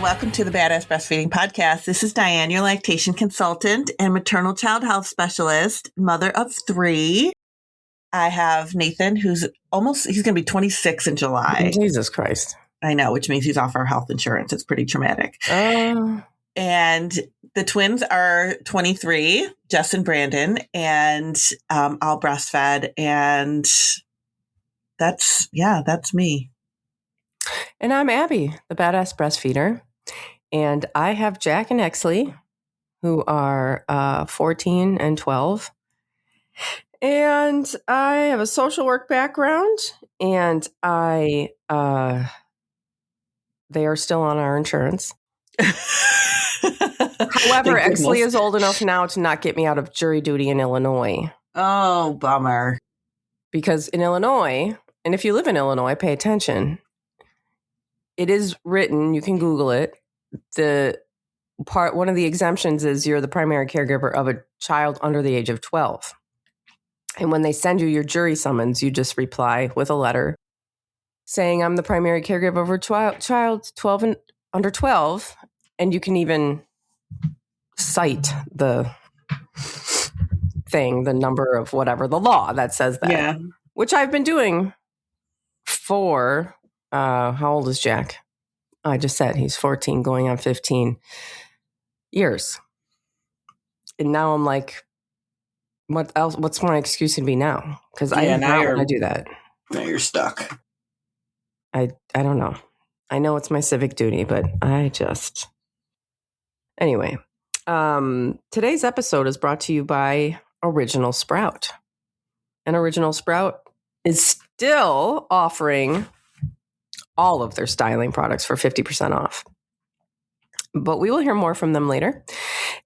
welcome to the Badass Breastfeeding Podcast. This is Diane, your lactation consultant and maternal child health specialist, mother of 3. I have Nathan, he's going to be 26 in July. Jesus Christ. I know, which means he's off our health insurance. It's pretty traumatic. And the twins are 23, Jess and Brandon, and all breastfed. And that's me. And I'm Abby, the Badass Breastfeeder. And I have Jack and Exley, who are 14 and 12. And I have a social work background, and they are still on our insurance. However, Exley is old enough now to not get me out of jury duty in Illinois. Oh, bummer. Because in Illinois, and if you live in Illinois, pay attention. It is written, you can Google it. One of the exemptions is you're the primary caregiver of a child under the age of 12. And when they send you your jury summons, you just reply with a letter saying, I'm the primary caregiver of a child 12 and under 12. And you can even cite the number of whatever, the law that says that. Yeah. Which I've been doing for, how old is Jack? I just said he's 14 going on 15 years. And now I'm like, what else? What's my excuse to be now? Because I don't want to do that. Now you're stuck. I don't know. I know it's my civic duty, but anyway. Today's episode is brought to you by Original Sprout. And Original Sprout is still offering all of their styling products for 50% off. But we will hear more from them later.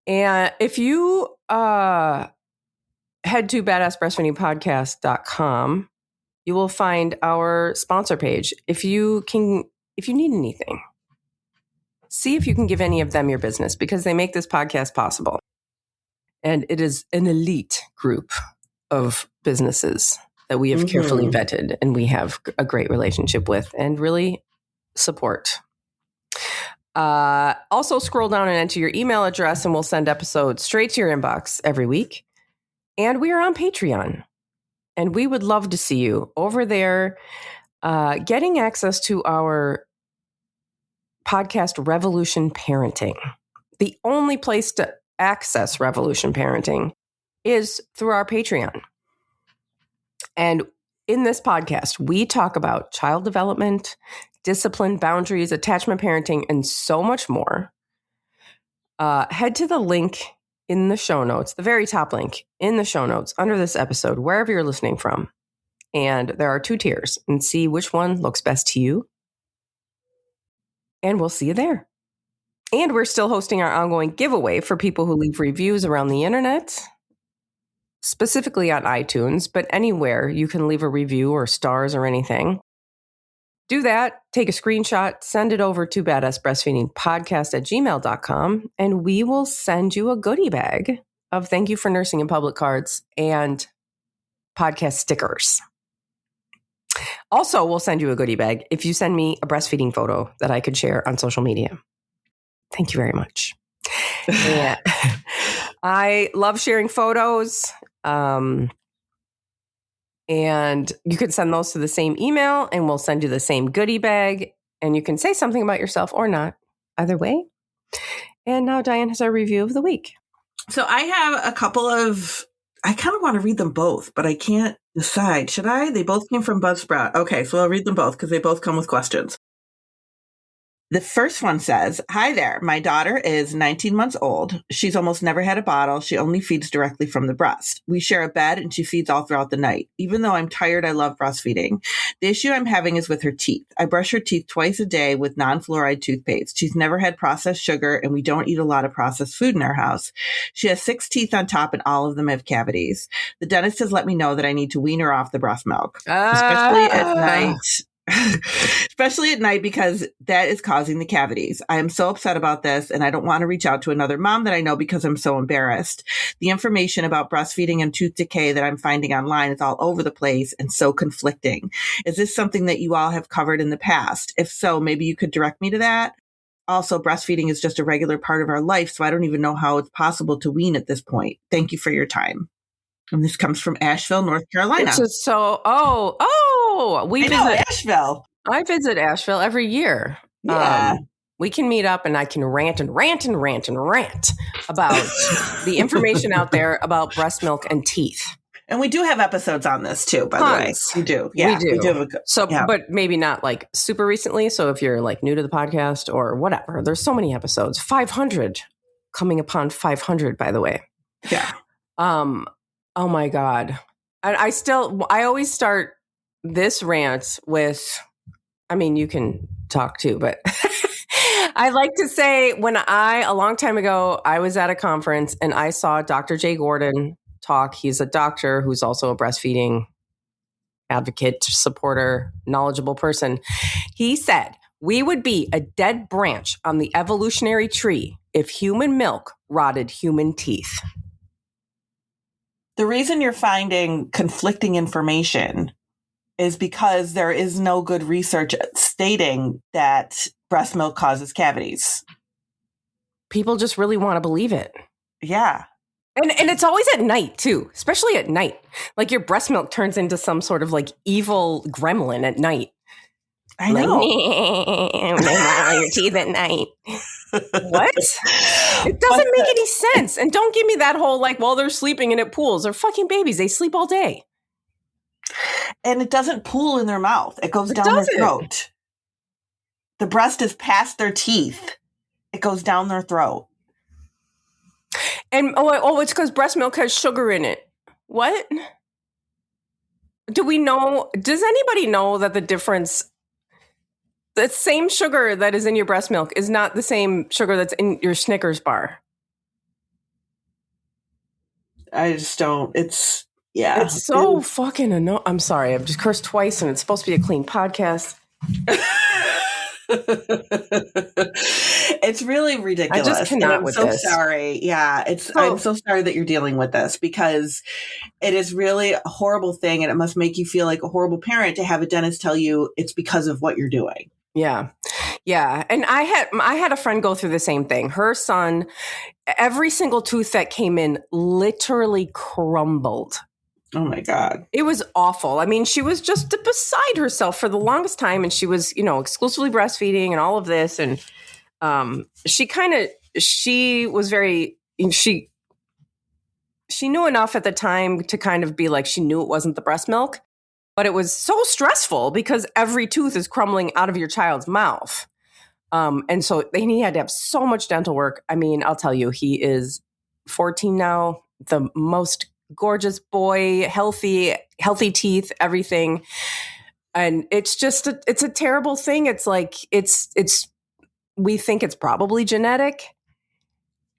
And if you head to badassbreastfeedingpodcast.com, you will find our sponsor page. If you need anything, see if you can give any of them your business, because they make this podcast possible. And it is an elite group of businesses that we have carefully vetted and we have a great relationship with and really support. Also, scroll down and enter your email address and we'll send episodes straight to your inbox every week. And we are on Patreon. And we would love to see you over there getting access to our podcast, Revolution Parenting. The only place to access Revolution Parenting is through our Patreon. And in this podcast, we talk about child development, discipline, boundaries, attachment parenting, and so much more. Head to the link in the show notes, the very top link in the show notes under this episode, wherever you're listening from. And there are 2 tiers, and see which one looks best to you. And we'll see you there. And we're still hosting our ongoing giveaway for people who leave reviews around the internet, specifically on iTunes, but anywhere you can leave a review or stars or anything. Do that, take a screenshot, send it over to badassbreastfeedingpodcast@gmail.com, and we will send you a goodie bag of Thank You for Nursing in Public cards and podcast stickers. Also, we'll send you a goodie bag if you send me a breastfeeding photo that I could share on social media. Thank you very much. Yeah. I love sharing photos. And you can send those to the same email and we'll send you the same goodie bag. And you can say something about yourself or not. Either way. And now Diane has our review of the week. So I have a couple of, I kind of want to read them both, but I can't decide. Should I? They both came from Buzzsprout. Okay, so I'll read them both because they both come with questions. The first one says, hi there. My daughter is 19 months old. She's almost never had a bottle. She only feeds directly from the breast. We share a bed and she feeds all throughout the night. Even though I'm tired, I love breastfeeding. The issue I'm having is with her teeth. I brush her teeth twice a day with non-fluoride toothpaste. She's never had processed sugar and we don't eat a lot of processed food in our house. She has 6 teeth on top and all of them have cavities. The dentist has let me know that I need to wean her off the breast milk, especially at night. Especially at night because that is causing the cavities. I am so upset about this and I don't want to reach out to another mom that I know because I'm so embarrassed. The information about breastfeeding and tooth decay that I'm finding online is all over the place and so conflicting. Is this something that you all have covered in the past? If so, maybe you could direct me to that. Also, breastfeeding is just a regular part of our life, so I don't even know how it's possible to wean at this point. Thank you for your time. And this comes from Asheville, North Carolina. It's just so, we I know, Asheville. I visit Asheville every year. Yeah. We can meet up and I can rant and rant and rant and rant about the information out there about breast milk and teeth. And we do have episodes on this too, by the way. We do. Yeah, we do. Yeah. But maybe not like super recently. So if you're like new to the podcast or whatever, there's so many episodes. 500, coming upon 500, by the way. Yeah. Oh my God. And I always start this rant with, I mean, you can talk too, but I like to say a long time ago, I was at a conference and I saw Dr. Jay Gordon talk. He's a doctor who's also a breastfeeding advocate, supporter, knowledgeable person. He said, we would be a dead branch on the evolutionary tree if human milk rotted human teeth. The reason you're finding conflicting information is because there is no good research stating that breast milk causes cavities. People just really want to believe it. Yeah. And it's always at night too, especially at night. Like your breast milk turns into some sort of like evil gremlin at night. I know. Like, your teeth at night. What? It doesn't make any sense. And don't give me that whole like, well, they're sleeping and it pools. They're fucking babies. They sleep all day. And it doesn't pool in their mouth. It goes down their throat. The breast is past their teeth. It goes down their throat. And it's because breast milk has sugar in it. What? Do we know? Does anybody know that the difference? The same sugar that is in your breast milk is not the same sugar that's in your Snickers bar. I just don't. It's so fucking annoying. I'm sorry. I've just cursed twice and it's supposed to be a clean podcast. It's really ridiculous. I just cannot with this. I'm so sorry. Yeah, I'm so sorry that you're dealing with this because it is really a horrible thing and it must make you feel like a horrible parent to have a dentist tell you it's because of what you're doing. Yeah. Yeah. And I had a friend go through the same thing. Her son, every single tooth that came in literally crumbled. Oh my God. It was awful. I mean, she was just beside herself for the longest time and she was, exclusively breastfeeding and all of this. And she was very, she knew enough at the time to kind of be like, she knew it wasn't the breast milk, but it was so stressful because every tooth is crumbling out of your child's mouth. And so he had to have so much dental work. I mean, I'll tell you, he is 14 now, the most gorgeous boy, healthy teeth, everything. And it's just, it's a terrible thing. It's like, we think it's probably genetic.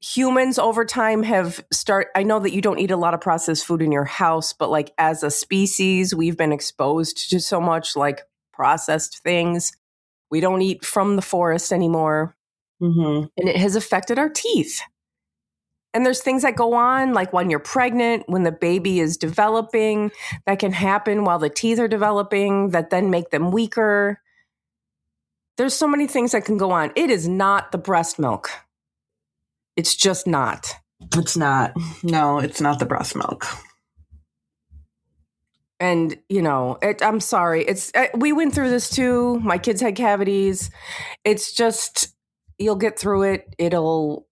Humans over time I know that you don't eat a lot of processed food in your house, but like as a species, we've been exposed to so much like processed things. We don't eat from the forest anymore. Mm-hmm. And it has affected our teeth. And there's things that go on, like when you're pregnant, when the baby is developing, that can happen while the teeth are developing, that then make them weaker. There's so many things that can go on. It is not the breast milk. It's just not. It's not. No, it's not the breast milk. And, I'm sorry. We went through this too. My kids had cavities. It's just, you'll get through it. It'll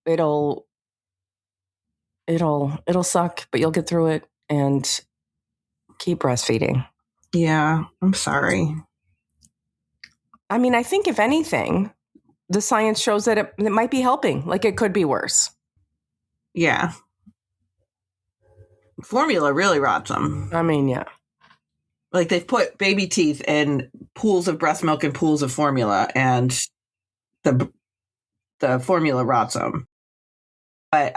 suck, but you'll get through it and keep breastfeeding. Yeah, I'm sorry. I mean, I think if anything, the science shows that it might be helping. Like it could be worse. Yeah. Formula really rots them. I mean, yeah. Like they've put baby teeth in pools of breast milk and pools of formula and the formula rots them. But,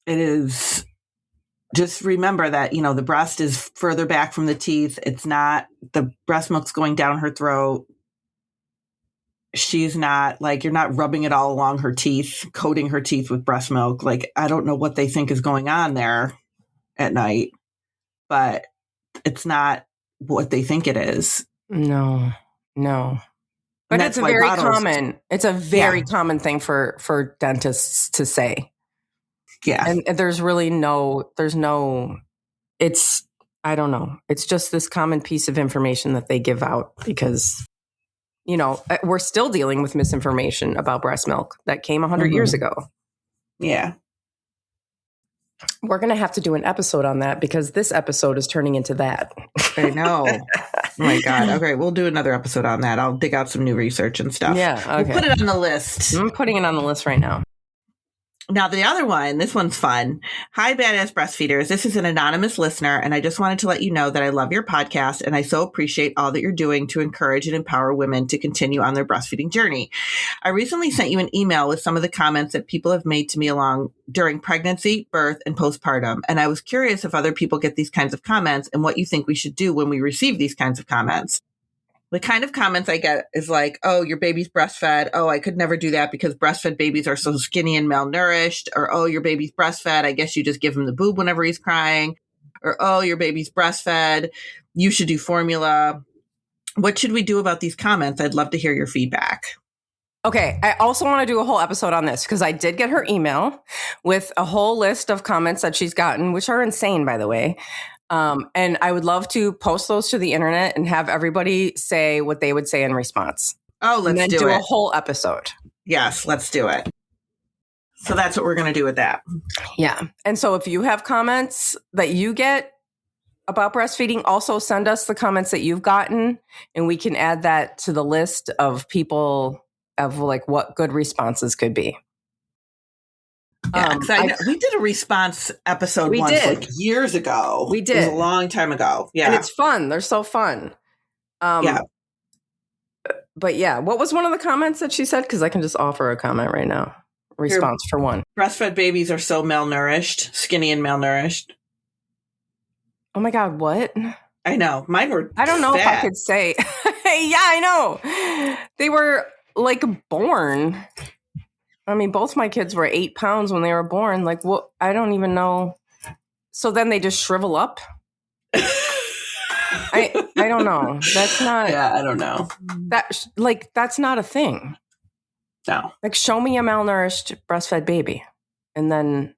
it is just remember that, the breast is further back from the teeth. It's not the breast milk's going down her throat. She's not like, you're not rubbing it all along her teeth, coating her teeth with breast milk. Like, I don't know what they think is going on there at night, but it's not what they think it is. No. But it's a very common. It's a very common thing for dentists to say. Yeah, and there's really no. It's I don't know. It's just this common piece of information that they give out because, we're still dealing with misinformation about breast milk that came 100 years ago. Yeah. We're going to have to do an episode on that because this episode is turning into that. I know. Oh my God. Okay. We'll do another episode on that. I'll dig out some new research and stuff. Yeah. Okay. We'll put it on the list. I'm putting it on the list right now. Now, the other one, this one's fun. Hi, Badass Breastfeeders. This is an anonymous listener, and I just wanted to let you know that I love your podcast, and I so appreciate all that you're doing to encourage and empower women to continue on their breastfeeding journey. I recently sent you an email with some of the comments that people have made to me during pregnancy, birth, and postpartum, and I was curious if other people get these kinds of comments and what you think we should do when we receive these kinds of comments. The kind of comments I get is like, oh, your baby's breastfed. Oh, I could never do that because breastfed babies are so skinny and malnourished. Or, oh, your baby's breastfed. I guess you just give him the boob whenever he's crying. Or, oh, your baby's breastfed. You should do formula. What should we do about these comments? I'd love to hear your feedback. Okay. I also want to do a whole episode on this because I did get her email with a whole list of comments that she's gotten, which are insane, by the way. And I would love to post those to the internet and have everybody say what they would say in response. Oh, let's do it. And then do a whole episode. Yes, let's do it. So that's what we're going to do with that. Yeah. And so if you have comments that you get about breastfeeding, also send us the comments that you've gotten and we can add that to the list of people of like what good responses could be. Yeah, we did a response episode once like years ago. We did. It was a long time ago. Yeah. And it's fun. They're so fun. Yeah. But yeah, what was one of the comments that she said? Because I can just offer a comment right now. Response for one. Breastfed babies are so malnourished, skinny and malnourished. Oh my God, what? I know. Mine were I don't know fat. if I could say. Yeah, I know. They were like born. I mean, both my kids were 8 pounds when they were born. Like, what? I don't even know. So then they just shrivel up. I don't know. That's not. Yeah, I don't know. That's not a thing. No. Like, show me a malnourished breastfed baby, and then.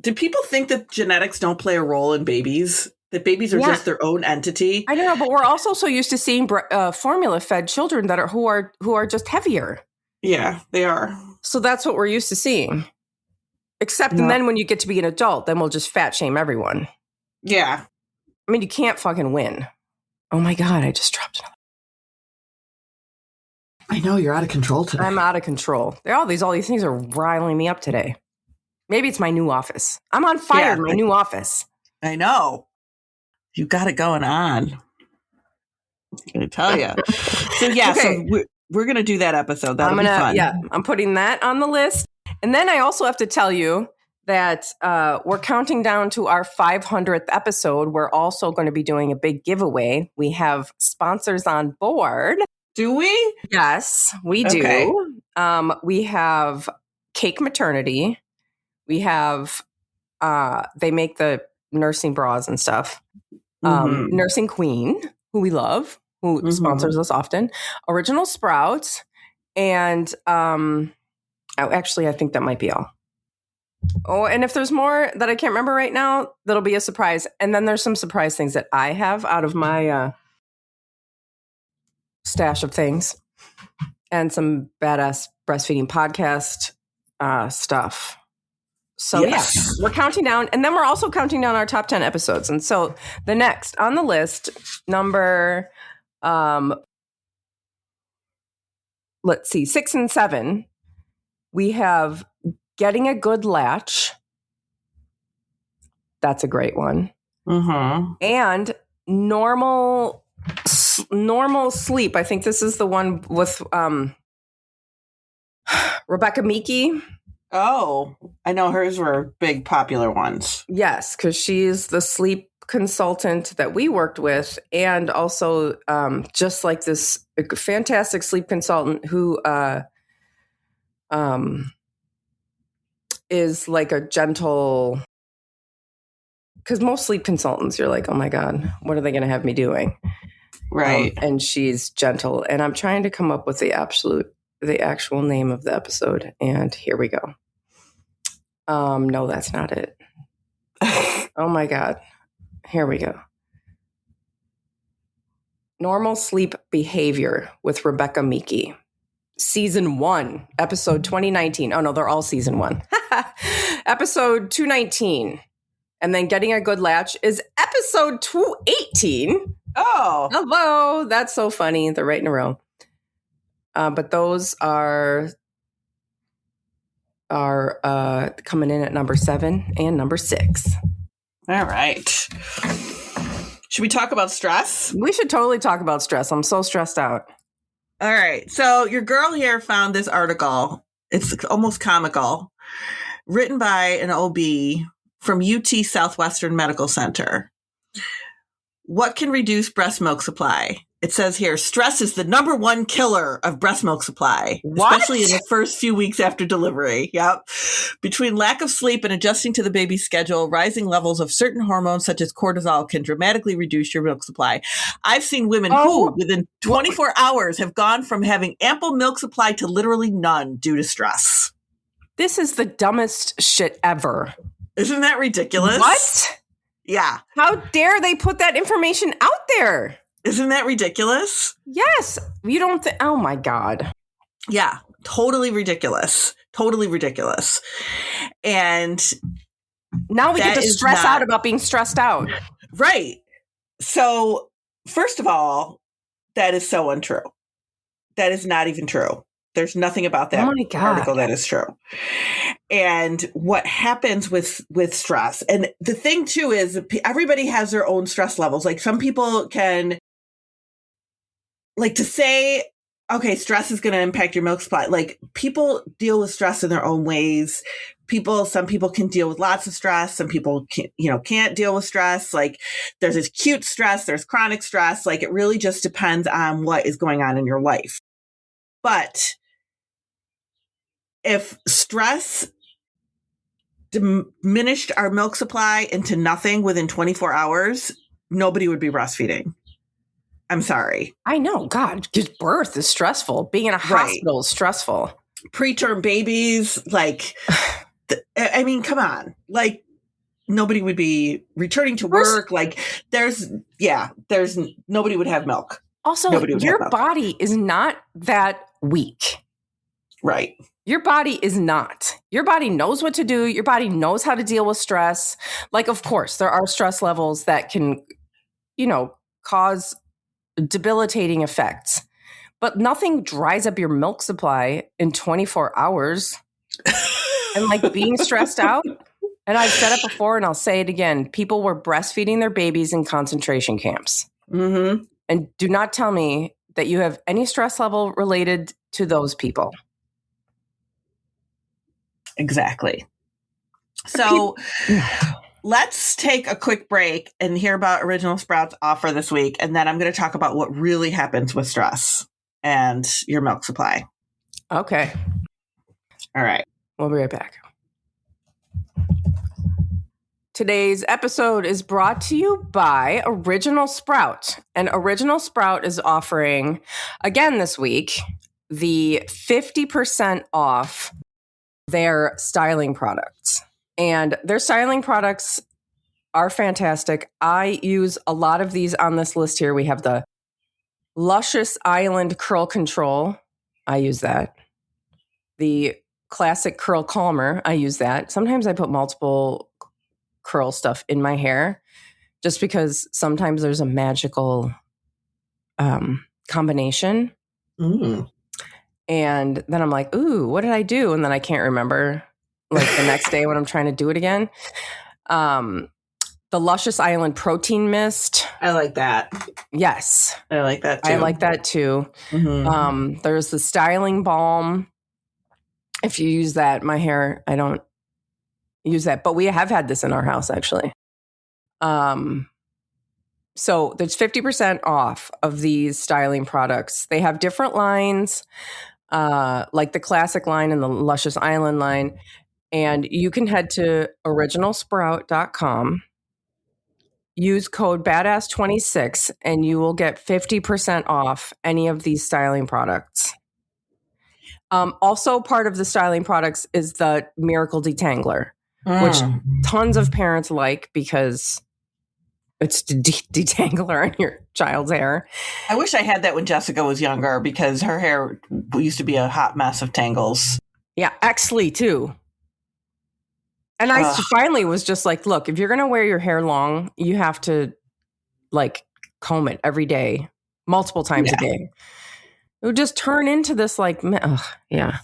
Do people think that genetics don't play a role in babies? That babies are just their own entity? I don't know, but we're also so used to seeing formula-fed children that who are just heavier. Yeah, they are. So that's what we're used to seeing. Except, and then when you get to be an adult, then we'll just fat shame everyone. Yeah. I mean, you can't fucking win. Oh my God, I just dropped another. I know, you're out of control today. I'm out of control. All these things are riling me up today. Maybe it's my new office. I'm on fire in my new office. I know. You got it going on. I tell you. So yeah, okay. So we're going to do that episode. That'll be fun. Yeah, I'm putting that on the list. And then I also have to tell you that we're counting down to our 500th episode. We're also going to be doing a big giveaway. We have sponsors on board. Do we? Yes, we do. Okay. We have Cake Maternity. We have, they make the nursing bras and stuff. Nursing Queen, who we love, who sponsors us often. Original Sprouts. And actually, I think that might be all. Oh, and if there's more that I can't remember right now, that'll be a surprise. And then there's some surprise things that I have out of my stash of things. And some badass breastfeeding podcast stuff. So yes, we're counting down. And then we're also counting down our top 10 episodes. And so the next on the list, number, let's see, 6 and 7, we have Getting a Good Latch. That's a great one. And Normal Sleep. I think this is the one with Rebecca Meeke. Oh, I know hers were big popular ones. Yes, because she's the sleep consultant that we worked with, and also just like this fantastic sleep consultant who is like a gentle. Because most sleep consultants, you're like, oh my God, what are they going to have me doing? Right. And she's gentle. And I'm trying to come up with the actual name of the episode. And here we go. No, that's not it. Oh my God. Here we go. Normal Sleep Behavior with Rebecca Meeke. Season 1, episode 2019. Oh no, they're all season 1. Episode 219. And then Getting a Good Latch is episode 218. Oh. Hello. That's so funny. They're right in a row. But those are coming in at number 7 and number 6. All right. Should we talk about stress? We should totally talk about stress. I'm so stressed out. All right. So your girl here found this article. It's almost comical. Written by an OB from UT Southwestern Medical Center. What can reduce breast milk supply? It says here, stress is the number one killer of breast milk supply, especially in the first few weeks after delivery. Yep. Between lack of sleep and adjusting to the baby's schedule, rising levels of certain hormones such as cortisol can dramatically reduce your milk supply. I've seen women who, within 24 hours, have gone from having ample milk supply to literally none due to stress. This is the dumbest shit ever. Isn't that ridiculous? What? Yeah. How dare they put that information out there? Isn't that ridiculous? Yes. You don't think, oh my God. Yeah. Totally ridiculous. Totally ridiculous. And now we get to stress out about being stressed out. Right. So, first of all, that is so untrue. That is not even true. There's nothing about that article that is true. And what happens with stress, and the thing too is everybody has their own stress levels. Like some people can, like to say, okay, stress is going to impact your milk supply. Like people deal with stress in their own ways. Some people can deal with lots of stress. Some people can't deal with stress. Like there's acute stress, there's chronic stress. Like it really just depends on what is going on in your life. But if stress diminished our milk supply into nothing within 24 hours, nobody would be breastfeeding. I'm sorry. I know. God, just birth is stressful. Being in a hospital is stressful. Preterm babies, like, I mean, come on. Like, nobody would be returning to work. Like, nobody would have milk. Also, your body is not that weak. Right. Your body is not. Your body knows what to do. Your body knows how to deal with stress. Like, of course, there are stress levels that can, cause debilitating effects. But nothing dries up your milk supply in 24 hours. And like being stressed out. And I've said it before and I'll say it again. People were breastfeeding their babies in concentration camps. Mm-hmm. And do not tell me that you have any stress level related to those people. Exactly. So let's take a quick break and hear about Original Sprouts' offer this week. And then I'm going to talk about what really happens with stress and your milk supply. Okay. All right. We'll be right back. Today's episode is brought to you by Original Sprout. And Original Sprout is offering, again this week, the 50% off their styling products. And their styling products are fantastic. I use a lot of these on this list here. We have the Luscious Island Curl Control. I use that. The Classic Curl Calmer. I use that. Sometimes I put multiple curl stuff in my hair just because sometimes there's a magical combination. Mm. And then I'm like, ooh, what did I do? And then I can't remember like the next day when I'm trying to do it again. The Luscious Island Protein Mist. I like that. Yes. I like that too. I like that too. Mm-hmm. There's the Styling Balm. If you use that, my hair, I don't use that. But we have had this in our house actually. So there's 50% off of these styling products. They have different lines, like the classic line and the Luscious Island line. And you can head to originalsprout.com use code BADASS26 and you will get 50% off any of these styling products. Also, part of the styling products is the Miracle Detangler, which tons of parents like because it's detangler on your child's hair. I wish I had that when Jessica was younger because her hair used to be a hot mess of tangles. Yeah, Exley too. And I finally was just like, look, if you're going to wear your hair long, you have to like comb it every day, multiple times a day. It would just turn into this like, yeah.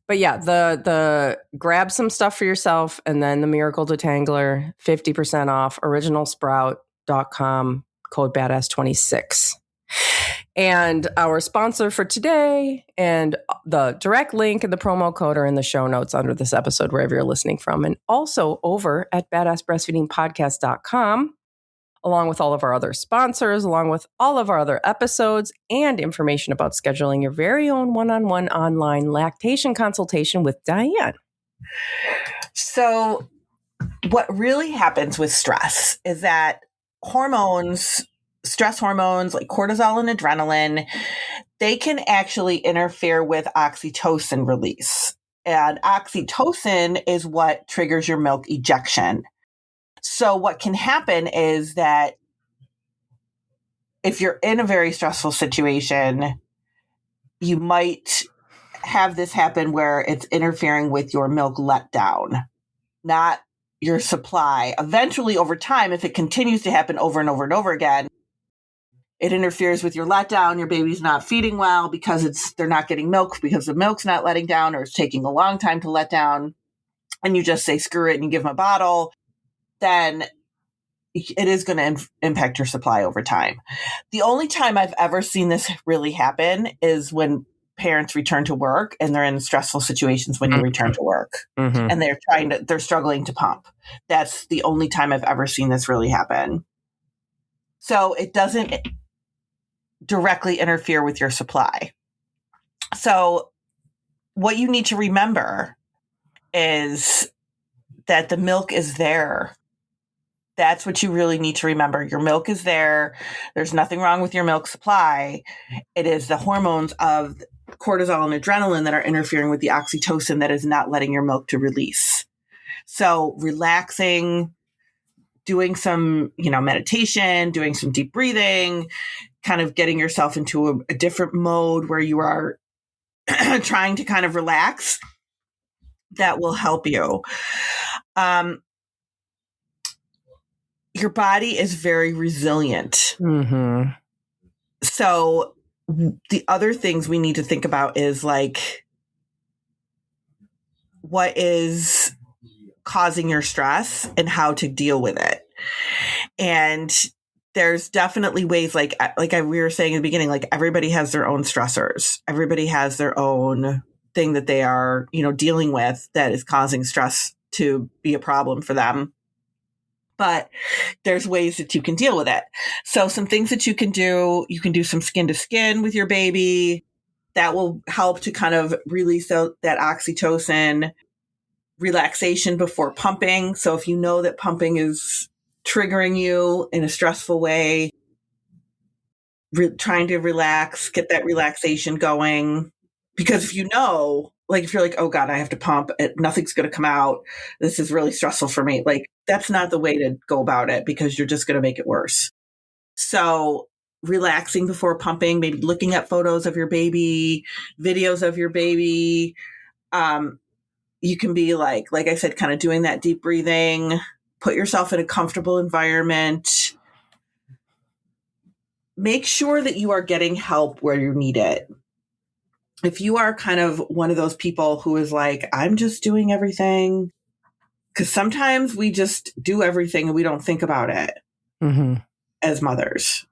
But yeah, the grab some stuff for yourself and then the Miracle Detangler, 50% off, originalsprout.com, code BADASS26. And our sponsor for today and the direct link and the promo code are in the show notes under this episode, wherever you're listening from. And also over at badassbreastfeedingpodcast.com, along with all of our other sponsors, along with all of our other episodes and information about scheduling your very own one-on-one online lactation consultation with Dianne. So what really happens with stress is that stress hormones like cortisol and adrenaline, they can actually interfere with oxytocin release. And oxytocin is what triggers your milk ejection. So what can happen is that if you're in a very stressful situation, you might have this happen where it's interfering with your milk letdown, not your supply. Eventually, over time, if it continues to happen over and over and over again, it interferes with your letdown. Your baby's not feeding well because they're not getting milk because the milk's not letting down or it's taking a long time to let down. And you just say, screw it, and you give them a bottle. Then it is going to impact your supply over time. The only time I've ever seen this really happen is when parents return to work and they're in stressful situations when you return to work and they're struggling to pump. That's the only time I've ever seen this really happen. So it doesn't directly interfere with your supply. So what you need to remember is that the milk is there. That's what you really need to remember. Your milk is there. There's nothing wrong with your milk supply. It is the hormones of cortisol and adrenaline that are interfering with the oxytocin that is not letting your milk to release. So relaxing, doing some, meditation, doing some deep breathing, kind of getting yourself into a different mode where you are trying to kind of relax, that will help you. Your body is very resilient. Mm-hmm. So the other things we need to think about is like, what is causing your stress and how to deal with it. And there's definitely ways like we were saying in the beginning, like everybody has their own stressors. Everybody has their own thing that they are, dealing with that is causing stress to be a problem for them. But there's ways that you can deal with it. So some things that you can do some skin to skin with your baby. That will help to kind of release that oxytocin. Relaxation before pumping. So if you know that pumping is triggering you in a stressful way, trying to relax, get that relaxation going. Because if you know, like if you're like, oh God, I have to pump, nothing's going to come out. This is really stressful for me. Like that's not the way to go about it because you're just going to make it worse. So relaxing before pumping, maybe looking at photos of your baby, videos of your baby. You can be like I said, kind of doing that deep breathing, put yourself in a comfortable environment. Make sure that you are getting help where you need it. If you are kind of one of those people who is like, I'm just doing everything, because sometimes we just do everything and we don't think about it as mothers.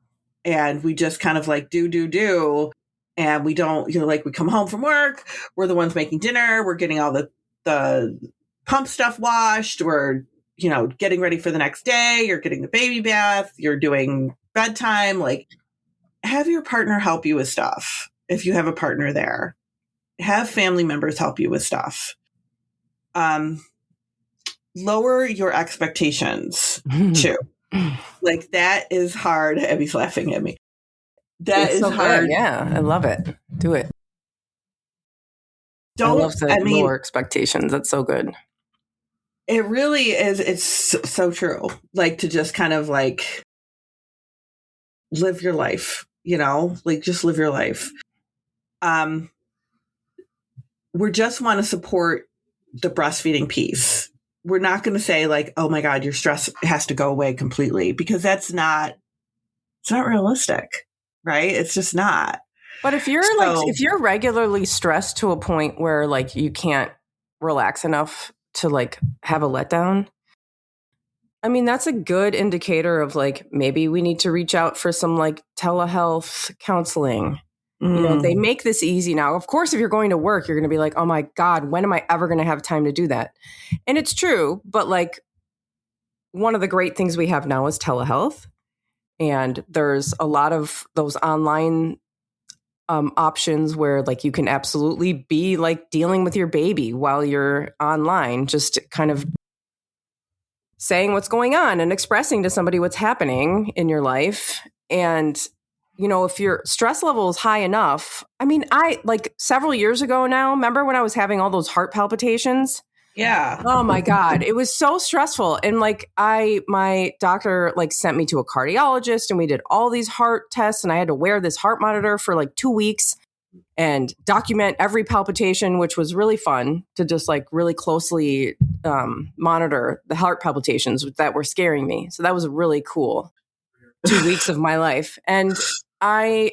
And we just kind of like do. And we don't, like we come home from work, we're the ones making dinner, we're getting all the pump stuff washed, we're, getting ready for the next day, you're getting the baby bath, you're doing bedtime. Like have your partner help you with stuff. If you have a partner there, have family members help you with stuff. Lower your expectations too. Like, that is hard. Abby's laughing at me. That It's is so hard. good. Yeah, I love it. Do it. I love to lower expectations. That's so good. It really is. It's so true. Like, to just kind of like live your life, like just live your life. We just want to support the breastfeeding piece. We're not going to say like, oh my God, your stress has to go away completely, because it's not realistic, right? It's just not. But if you're if you're regularly stressed to a point where like you can't relax enough to like have a letdown, I mean, that's a good indicator of like, maybe we need to reach out for some like telehealth counseling. They make this easy now. Of course, if you're going to work, you're going to be like, oh my God, when am I ever going to have time to do that? And it's true. But like, one of the great things we have now is telehealth. And there's a lot of those online options where like you can absolutely be like dealing with your baby while you're online, just kind of saying what's going on and expressing to somebody what's happening in your life. And, if your stress level is high enough, I mean, I like several years ago now, remember when I was having all those heart palpitations? Yeah. Oh my God. It was so stressful. And like my doctor like sent me to a cardiologist and we did all these heart tests and I had to wear this heart monitor for like 2 weeks and document every palpitation, which was really fun to just like really closely monitor the heart palpitations that were scaring me. So that was really cool. 2 weeks of my life. And I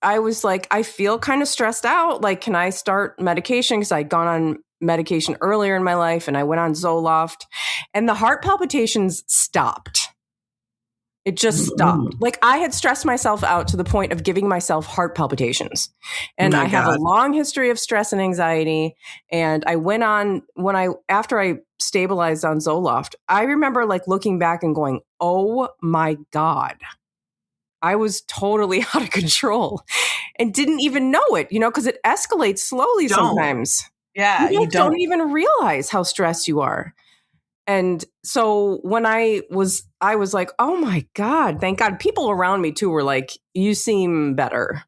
was like, I feel kind of stressed out. Like, can I start medication? Because I'd gone on medication earlier in my life and I went on Zoloft and the heart palpitations stopped. It just stopped. Like, I had stressed myself out to the point of giving myself heart palpitations. And I have a long history of stress and anxiety. And I went on after I stabilized on Zoloft, I remember like looking back and going, oh my God, I was totally out of control and didn't even know it, because it escalates slowly sometimes. Yeah. You don't even realize how stressed you are. And so when I was like, oh my God, thank God. People around me too were like, you seem better.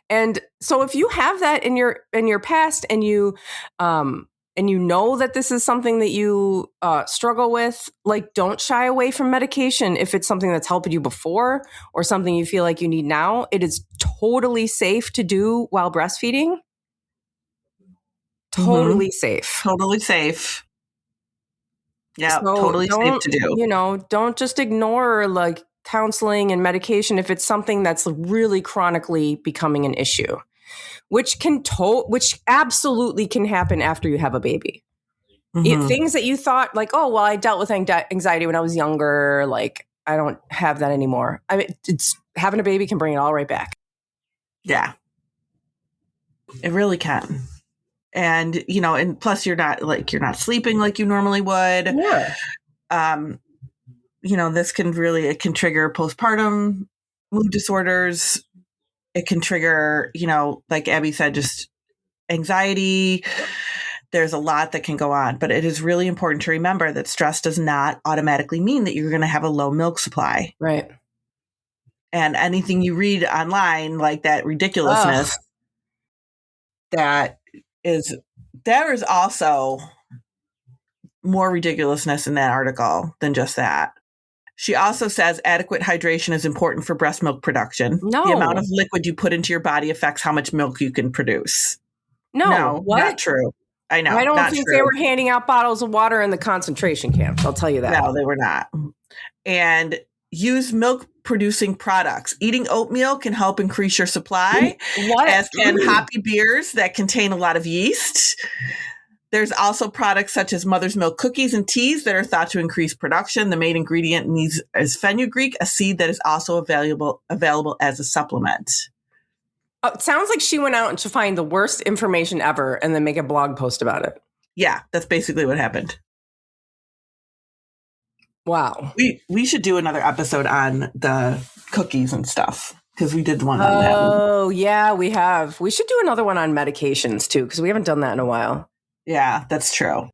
And so if you have that in your past and you know that this is something that you struggle with, like, don't shy away from medication if it's something that's helped you before or something you feel like you need now. It is totally safe to do while breastfeeding. Totally safe. Totally safe. Yeah, so totally safe to do. Don't just ignore like counseling and medication if it's something that's really chronically becoming an issue, which absolutely can happen after you have a baby. Things that you thought like, oh, well, I dealt with anxiety when I was younger. Like, I don't have that anymore. I mean, it's having a baby can bring it all right back. Yeah, it really can. And, and plus you're not sleeping like you normally would. Yeah. This can trigger postpartum mood disorders. It can trigger, like Abby said, just anxiety. There's a lot that can go on, but it is really important to remember that stress does not automatically mean that you're going to have a low milk supply. Right. And anything you read online, like that ridiculousness, there is also more ridiculousness in that article than just that. She also says adequate hydration is important for breast milk production. No. The amount of liquid you put into your body affects how much milk you can produce. No, what? Not true. I know. I don't think they were handing out bottles of water in the concentration camps. I'll tell you that. No, they were not. And use milk producing products. Eating oatmeal can help increase your supply, as can hoppy beers that contain a lot of yeast. There's also products such as mother's milk cookies and teas that are thought to increase production. The main ingredient in these is fenugreek, a seed that is also available as a supplement. Oh, it sounds like she went out to find the worst information ever and then make a blog post about it. Yeah, that's basically what happened. Wow. We should do another episode on the cookies and stuff because we did one on that. Oh, yeah, we have. We should do another one on medications too because we haven't done that in a while. Yeah, that's true.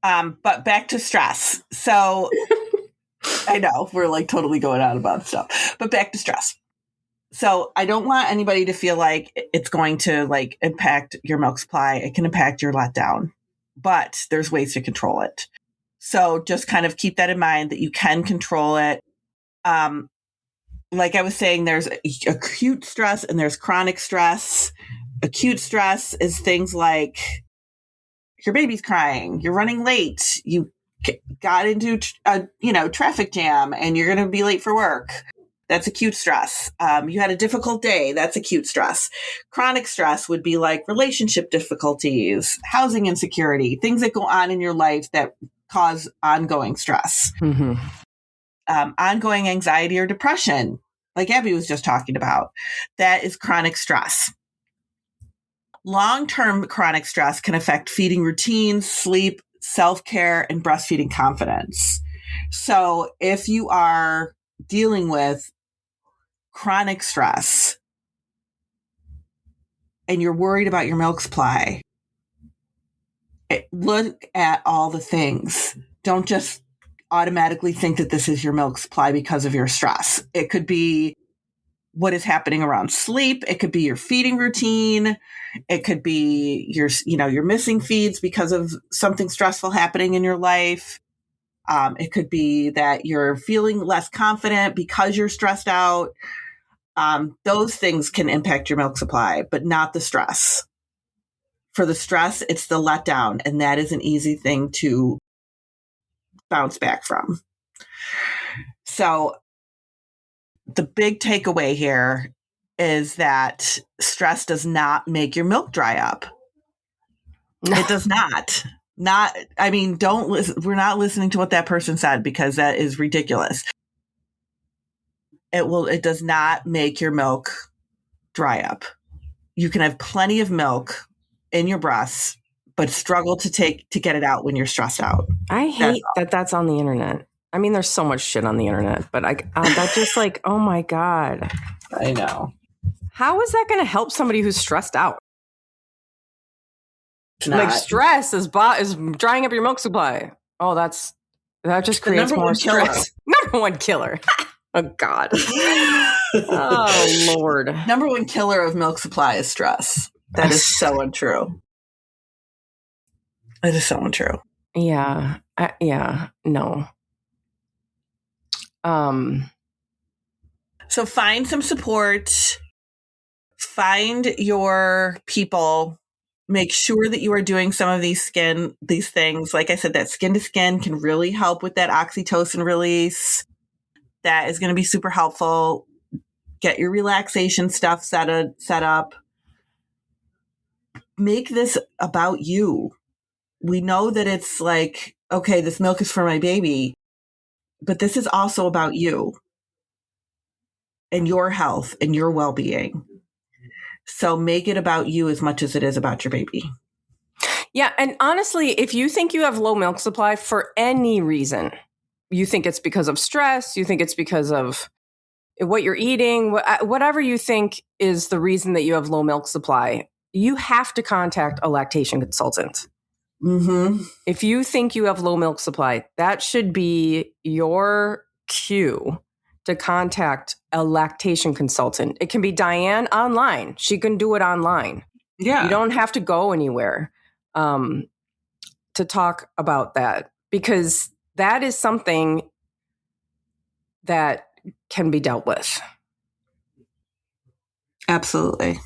But back to stress. So I know we're like totally going on about stuff, but back to stress. So I don't want anybody to feel like it's going to like impact your milk supply. It can impact your letdown, but there's ways to control it. So just kind of keep that in mind that you can control it. Like I was saying, there's acute stress and there's chronic stress. Acute stress is things like your baby's crying, you're running late, you got into a traffic jam and you're going to be late for work. That's acute stress. You had a difficult day. That's acute stress. Chronic stress would be like relationship difficulties, housing insecurity, things that go on in your life that cause ongoing stress. Mm-hmm. Ongoing anxiety or depression, like Abby was just talking about, that is chronic stress. Long-term chronic stress can affect feeding routines, sleep, self-care, and breastfeeding confidence. So if you are dealing with chronic stress and you're worried about your milk supply, look at all the things. Don't just automatically think that this is your milk supply because of your stress. It could be what is happening around sleep. It could be your feeding routine. It could be you're missing feeds because of something stressful happening in your life. It could be that you're feeling less confident because you're stressed out. Those things can impact your milk supply, but not the stress. For the stress, it's the letdown, and that is an easy thing to bounce back from. So the big takeaway here is that stress does not make your milk dry up. No. It does not. Don't listen. We're not listening to what that person said because that is ridiculous. It does not make your milk dry up. You can have plenty of milk in your breasts, but struggle to get it out when you're stressed out. I hate that's on the internet. I mean, there's so much shit on the internet, but that's just like, oh my God. I know. How is that going to help somebody who's stressed out? Like stress is drying up your milk supply. Oh, that just creates more stress. Number one killer. Oh God. Oh Lord. Number one killer of milk supply is stress. That is so untrue. It is so untrue. Yeah. No. So find some support. Find your people. Make sure that you are doing some of these things. Like I said, that skin to skin can really help with that oxytocin release. That is going to be super helpful. Get your relaxation stuff set up. Make this about you. We know that it's like, okay, this milk is for my baby, but this is also about you and your health and your well-being. So make it about you as much as it is about your baby. Yeah. And honestly, if you think you have low milk supply for any reason, you think it's because of stress, you think it's because of what you're eating, whatever you think is the reason that you have low milk supply, you have to contact a lactation consultant. Mm-hmm. If you think you have low milk supply, that should be your cue to contact a lactation consultant. It can be Dianne online. She can do it online. Yeah. You don't have to go anywhere to talk about that, because that is something that can be dealt with. Absolutely.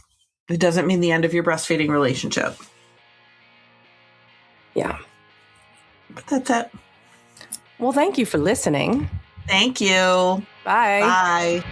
It doesn't mean the end of your breastfeeding relationship. Yeah. But that's it. Well, thank you for listening. Thank you. Bye. Bye.